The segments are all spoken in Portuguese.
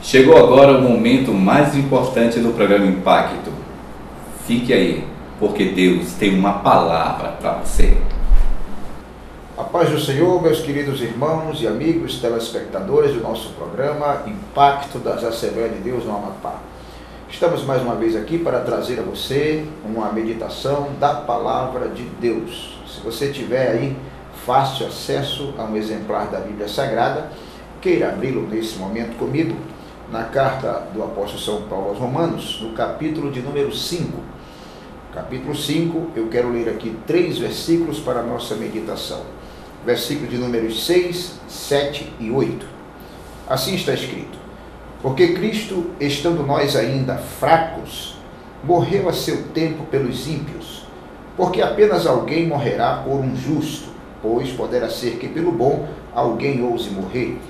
Chegou agora o momento mais importante do programa Impacto. Fique aí, porque Deus tem uma palavra para você. A paz do Senhor, meus queridos irmãos e amigos telespectadores do nosso programa Impacto das Assembleias de Deus no Amapá. Estamos mais uma vez aqui para trazer a você uma meditação da Palavra de Deus. Se você tiver aí fácil acesso a um exemplar da Bíblia Sagrada, queira abri-lo nesse momento comigo, na carta do apóstolo São Paulo aos Romanos, no capítulo de número 5. Capítulo 5, eu quero ler aqui 3 versículos para a nossa meditação. Versículo de números 6, 7 e 8. Assim está escrito: porque Cristo, estando nós ainda fracos, morreu a seu tempo pelos ímpios, porque apenas alguém morrerá por um justo, pois poderá ser que pelo bom alguém ouse morrer.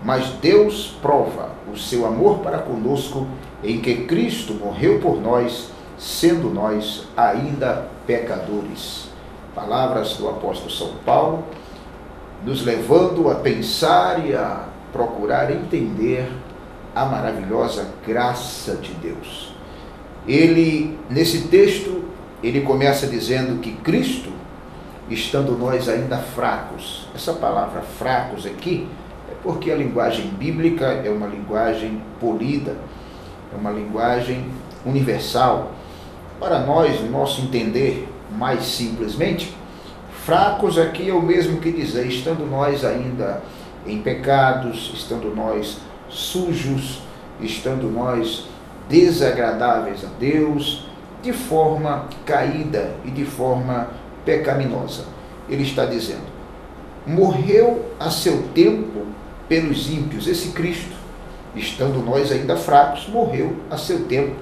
Mas Deus prova o seu amor para conosco em que Cristo morreu por nós, sendo nós ainda pecadores. Palavras do apóstolo São Paulo, nos levando a pensar e a procurar entender a maravilhosa graça de Deus. Ele, nesse texto, ele começa dizendo que Cristo, estando nós ainda fracos, essa palavra fracos aqui, é porque a linguagem bíblica é uma linguagem polida, é uma linguagem universal. Para nós, no nosso entender mais simplesmente, fracos aqui é o mesmo que dizer, estando nós ainda em pecados, estando nós sujos, estando nós desagradáveis a Deus, de forma caída e de forma pecaminosa. Ele está dizendo, morreu a seu tempo pelos ímpios. Esse Cristo, estando nós ainda fracos, morreu a seu tempo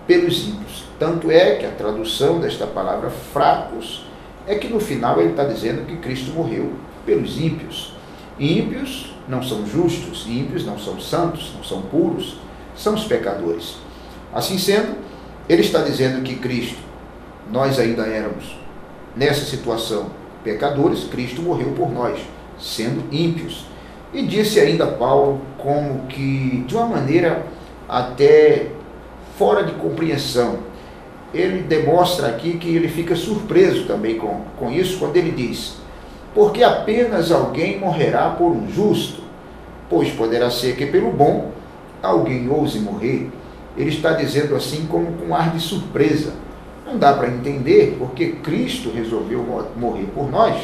pelos ímpios. Tanto é que a tradução desta palavra fracos é que no final ele está dizendo que Cristo morreu pelos ímpios. Ímpios não são justos, ímpios não são santos, não são puros, são os pecadores. Assim sendo, ele está dizendo que Cristo, nós ainda éramos nessa situação pecadores, Cristo morreu por nós, sendo ímpios. E disse ainda Paulo como que de uma maneira até fora de compreensão. Ele demonstra aqui que ele fica surpreso também com isso, quando ele diz, porque apenas alguém morrerá por um justo, pois poderá ser que pelo bom alguém ouse morrer. Ele está dizendo assim como com um ar de surpresa. Não dá para entender porque Cristo resolveu morrer por nós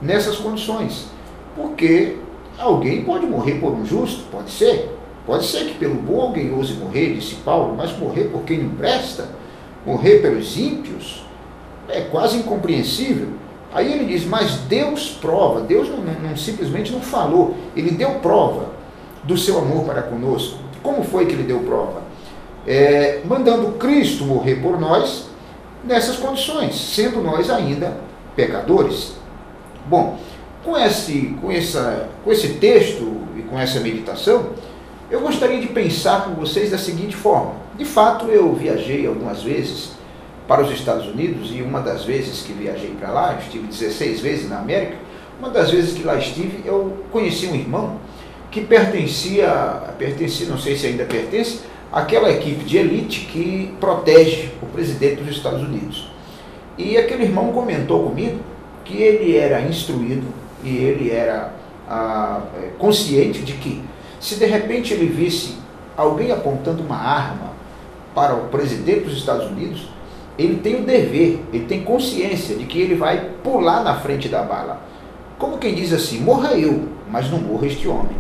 nessas condições. Porque alguém pode morrer por um justo, pode ser. Pode ser que pelo bom alguém ouse morrer, disse Paulo, mas morrer por quem não presta, morrer pelos ímpios, é quase incompreensível. Aí ele diz, mas Deus prova, Deus não simplesmente não falou, ele deu prova do seu amor para conosco. Como foi que ele deu prova? Mandando Cristo morrer por nós nessas condições, sendo nós ainda pecadores. Bom, com esse texto e com essa meditação, eu gostaria de pensar com vocês da seguinte forma. De fato, eu viajei algumas vezes para os Estados Unidos, e uma das vezes que viajei para lá, eu estive 16 vezes na América, uma das vezes que lá estive, eu conheci um irmão que pertencia, não sei se ainda pertence, àquela equipe de elite que protege o presidente dos Estados Unidos. E aquele irmão comentou comigo que ele era instruído e ele era consciente de que, se de repente ele visse alguém apontando uma arma para o presidente dos Estados Unidos, ele tem o dever, ele tem consciência de que ele vai pular na frente da bala. Como quem diz assim, morra eu, mas não morra este homem.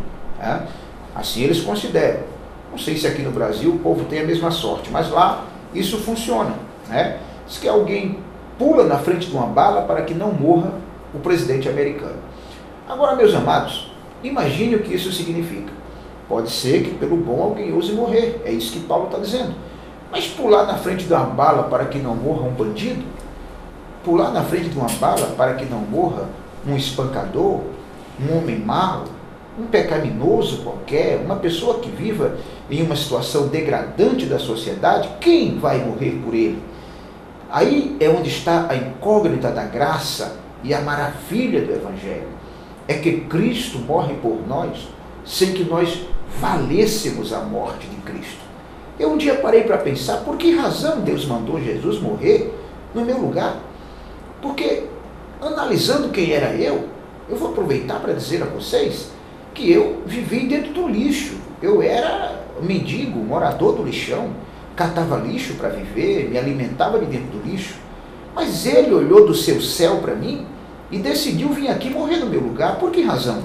Assim eles consideram. Não sei se aqui no Brasil o povo tem a mesma sorte, mas lá isso funciona. Diz que alguém pula na frente de uma bala para que não morra o presidente americano. Agora, meus amados, imagine o que isso significa. Pode ser que pelo bom alguém ouse morrer, é isso que Paulo está dizendo. Mas pular na frente de uma bala para que não morra um bandido? Pular na frente de uma bala para que não morra um espancador, um homem mau, um pecaminoso qualquer, uma pessoa que viva em uma situação degradante da sociedade, quem vai morrer por ele? Aí é onde está a incógnita da graça e a maravilha do Evangelho. É que Cristo morre por nós sem que nós valêssemos a morte de Cristo. Eu um dia parei para pensar, por que razão Deus mandou Jesus morrer no meu lugar? Porque, analisando quem era eu vou aproveitar para dizer a vocês que eu vivi dentro do lixo. Eu era mendigo, morador do lixão, catava lixo para viver, me alimentava de dentro do lixo. Mas ele olhou do seu céu para mim e decidiu vir aqui morrer no meu lugar. Por que razão?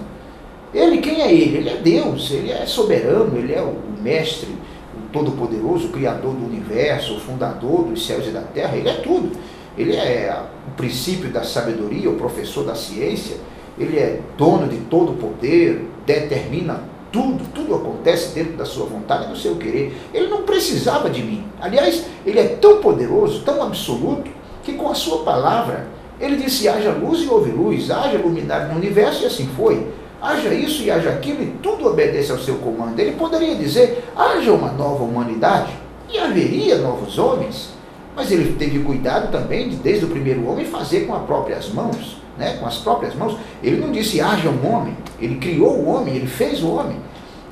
Ele, quem é ele? Ele é Deus, ele é soberano, ele é o mestre, o todo-poderoso, o criador do universo, o fundador dos céus e da terra, ele é tudo. Ele é o princípio da sabedoria, o professor da ciência, ele é dono de todo o poder, determina tudo acontece dentro da sua vontade e do seu querer. Ele não precisava de mim. Aliás, ele é tão poderoso, tão absoluto, que com a sua palavra, ele disse, haja luz e houve luz, haja luminário no universo e assim foi. Haja isso e haja aquilo e tudo obedece ao seu comando. Ele poderia dizer, haja uma nova humanidade e haveria novos homens. Mas ele teve cuidado também de, desde o primeiro homem, fazer com as próprias mãos, né? Com as próprias mãos. Ele não disse, haja um homem. Ele criou o homem, ele fez o homem.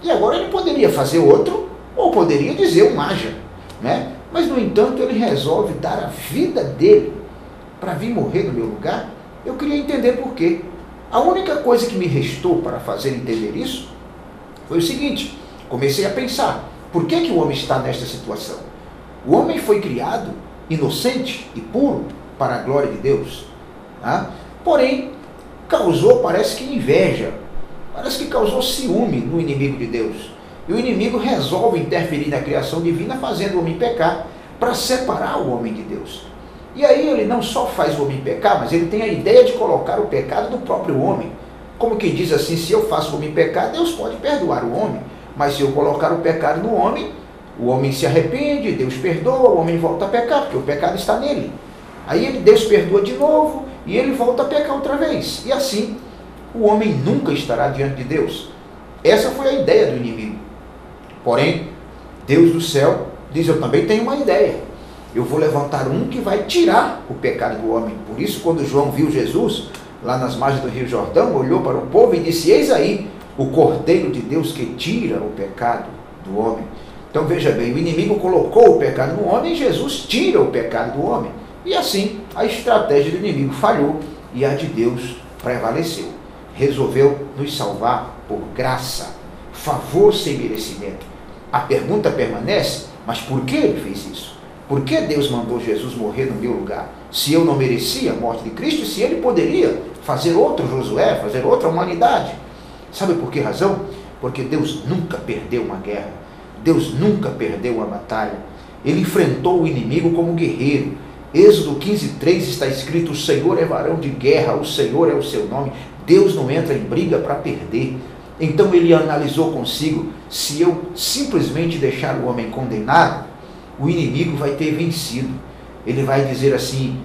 E agora ele poderia fazer outro, ou poderia dizer um haja, né? Mas, no entanto, ele resolve dar a vida dele para vir morrer no meu lugar. Eu queria entender por quê. A única coisa que me restou para fazer entender isso foi o seguinte, comecei a pensar, por que o homem está nesta situação? O homem foi criado inocente e puro para a glória de Deus, tá? Porém, causou, parece que inveja, parece que causou ciúme no inimigo de Deus. E o inimigo resolve interferir na criação divina, fazendo o homem pecar, para separar o homem de Deus. E aí ele não só faz o homem pecar, mas ele tem a ideia de colocar o pecado no próprio homem. Como quem diz assim, se eu faço o homem pecar, Deus pode perdoar o homem. Mas se eu colocar o pecado no homem, o homem se arrepende, Deus perdoa, o homem volta a pecar, porque o pecado está nele. Aí Deus perdoa de novo, e ele volta a pecar outra vez. E assim, o homem nunca estará diante de Deus. Essa foi a ideia do inimigo. Porém, Deus do céu diz, eu também tenho uma ideia. Eu vou levantar um que vai tirar o pecado do homem. Por isso, quando João viu Jesus, lá nas margens do Rio Jordão, olhou para o povo e disse, eis aí o Cordeiro de Deus que tira o pecado do homem. Então veja bem, o inimigo colocou o pecado no homem e Jesus tira o pecado do homem. E assim, a estratégia do inimigo falhou e a de Deus prevaleceu. Resolveu nos salvar por graça, favor sem merecimento. A pergunta permanece, mas por que ele fez isso? Por que Deus mandou Jesus morrer no meu lugar? Se eu não merecia a morte de Cristo, se ele poderia fazer outro Josué, fazer outra humanidade. Sabe por que razão? Porque Deus nunca perdeu uma guerra. Deus nunca perdeu uma batalha. Ele enfrentou o inimigo como guerreiro. Êxodo 15:3 está escrito, o Senhor é varão de guerra, o Senhor é o seu nome. Deus não entra em briga para perder. Então ele analisou consigo, se eu simplesmente deixar o homem condenado, o inimigo vai ter vencido. Ele vai dizer assim,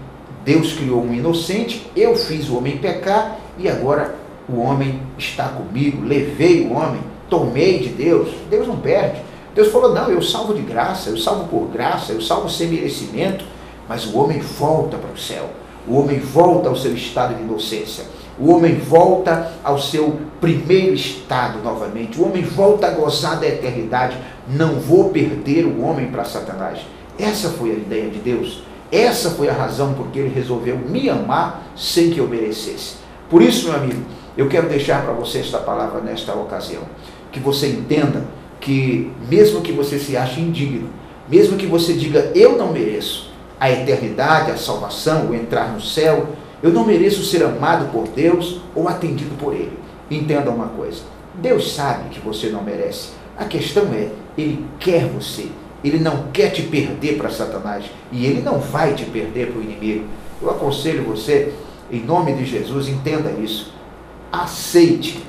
Deus criou um inocente, eu fiz o homem pecar e agora o homem está comigo, levei o homem, tomei de Deus. Deus não perde. Deus falou, não, eu salvo de graça, eu salvo por graça, eu salvo sem merecimento, mas o homem volta para o céu, o homem volta ao seu estado de inocência, o homem volta ao seu primeiro estado novamente, o homem volta a gozar da eternidade. Não vou perder o homem para Satanás. Essa foi a ideia de Deus, essa foi a razão por que ele resolveu me amar sem que eu merecesse. Por isso, meu amigo, eu quero deixar para você esta palavra nesta ocasião, que você entenda que mesmo que você se ache indigno, mesmo que você diga, eu não mereço a eternidade, a salvação, o entrar no céu, eu não mereço ser amado por Deus ou atendido por Ele. Entenda uma coisa, Deus sabe que você não merece. A questão é, Ele quer você, Ele não quer te perder para Satanás e Ele não vai te perder para o inimigo. Eu aconselho você, em nome de Jesus, entenda isso. Aceite,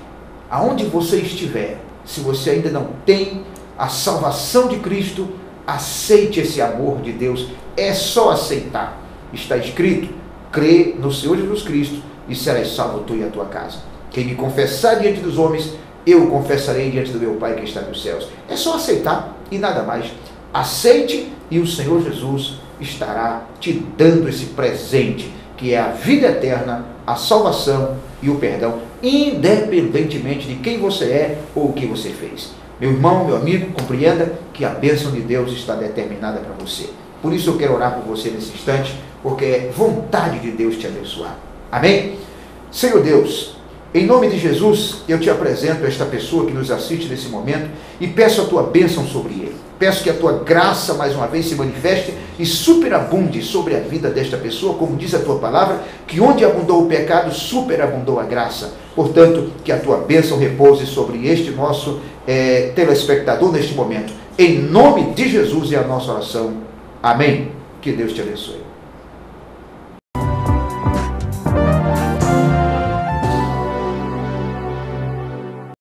aonde você estiver, se você ainda não tem a salvação de Cristo, aceite esse amor de Deus. É só aceitar. Está escrito, crê no Senhor Jesus Cristo e serás salvo tu e a tua casa. Quem me confessar diante dos homens, eu o confessarei diante do meu Pai que está nos céus. É só aceitar e nada mais. Aceite e o Senhor Jesus estará te dando esse presente, que é a vida eterna, a salvação e o perdão, independentemente de quem você é ou o que você fez. Meu irmão, meu amigo, compreenda que a bênção de Deus está determinada para você. Por isso eu quero orar por você nesse instante, porque é vontade de Deus te abençoar. Amém? Senhor Deus, em nome de Jesus, eu te apresento esta pessoa que nos assiste nesse momento e peço a tua bênção sobre ele. Peço que a tua graça, mais uma vez, se manifeste e superabunde sobre a vida desta pessoa, como diz a tua palavra, que onde abundou o pecado, superabundou a graça. Portanto, que a tua bênção repouse sobre este nosso telespectador neste momento. Em nome de Jesus é a nossa oração. Amém. Que Deus te abençoe.